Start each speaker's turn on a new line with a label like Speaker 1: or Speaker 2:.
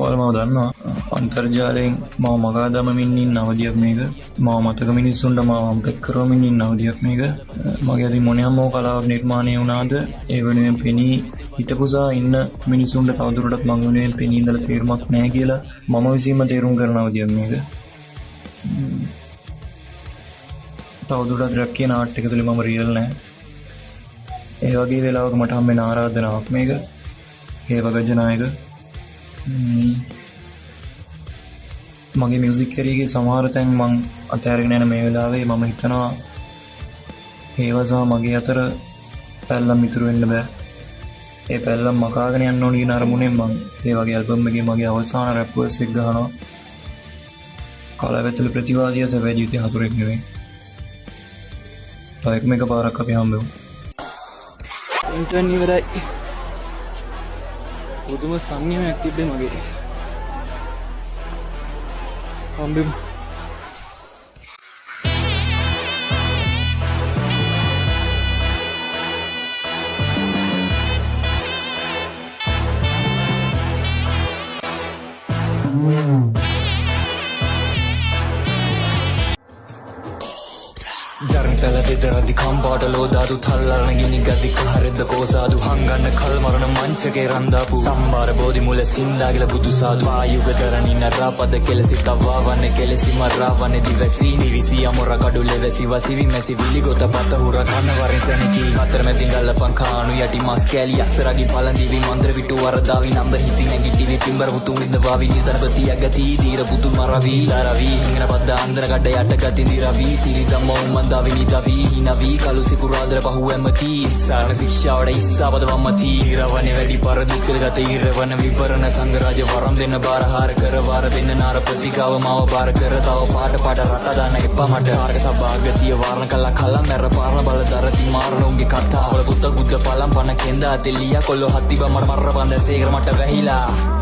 Speaker 1: ඔයාලා මම දන්නවා අන්තර්ජාලයෙන් මම මගා දමමින් ඉන්න අවධියක් මේක. මම මතක මිනිස්සුන්ට මම අම්පෙක් කරවමින් ඉන්න අවධියක් මේක. මගේ අතින් මොනියම් හෝ කලාවක් නිර්මාණය වුණාද ඒ වෙනුවෙන් පෙනී හිටපුසා ඉන්න මිනිස්සුන්ට තවදුරටත් මම වෙනුවෙන් පෙනී ඉඳලා තේරුමක් නැහැ කියලා මම විසින්ම තේරුම් කරන අවධියක් මේක. තවදුරටත් රැක් කියන ආර්ට් එක තුළ මම රියල් නැහැ. ඒ වගේ වෙලාවක මට හම්බෙන ආරාධනාවක් මේක. හේවගජ නායක මගේ මියුසික් කැරියරේ සමහර තැන් මං අතහැරගෙන යන මේ වෙලාවේ මම හිතනවා හේවසා මගේ අතර පැල්ලම් ඉතුරු වෙන්න බෑ. ඒ පැල්ලම් මකාගෙන යන්න ඕන කියන අරමුණෙන් මං ඒ වගේ ඇල්බම් එකේ මගේ අවසාන රැප් වර්ස් එක ගහනවා. කලාවැතුළු ප්‍රතිවාදියා සැබෑ ජීවිතේ හතුරෙක් නෙවෙයි. තව එකම පාරක් අපි හම්බෙමු. ඉන්ටර්න් ඉවරයි. පුදුම සංයමයක් තිබ්බේ මගේ. හම්බෙමු.
Speaker 2: ජර්නිතල දෙදරදි කම්පාටලෝ දාතු තල්ලරන ගිනි ගදි කොහරෙද්ද කෝසාදු හංගන්න කල් මරණ මංචකේ රන්දාපු සම්බාර බෝධි මුල සින්දාගල බුදු සාදු ආයුගතරණින රාපද කෙලසි තවාවන්නේ කෙලසි මරාවන්නේ දිවසි නිවිසි අමොර කඩු ලෙවසි වසිවි මැසි විලි ගොත පත හුර කන වරින් සැනකි අතර මැදින් ගල්ලපන් කාණු යටි මස් කැලි අක්සරගින් පළඳිවි මන්ත්‍ර විටු වරදාවි නම්ද හිති නැගිටිවි පිඹර මුතුන් විඳවාවි නිතරපති යගති දීර පුතු මරවි දරවි හිඟන පද්ද අන්දර ගඩ යට ගති දිරවි සිරි දමෝ මන්දාවි නිදවි හිනවි කලු සිකුරාදර පහු ඇමති සාරණ ශික්ෂාවට ඉස්සාවද වම්මති ඉරවනේ වැඩි පර දුක්කද ගත ඉරවන විවරණ සංගරාජ වරම් දෙන්න බාරහාර කර වාර දෙන්න නාර ප්‍රතිකාව මාව බාර කර තව පාට පාට රට දාන්න එපා මට ආර්ග සභාගතිය වාරණ කළා කලම් මැර පාරණ බල දරති මාරණුන්ගේ කතා වල පුත්ත ගුද්ද පලම් පන කෙන්දා තෙලියා කොල්ල හත්ති බ මර මර බඳ සේකර මට වැහිලා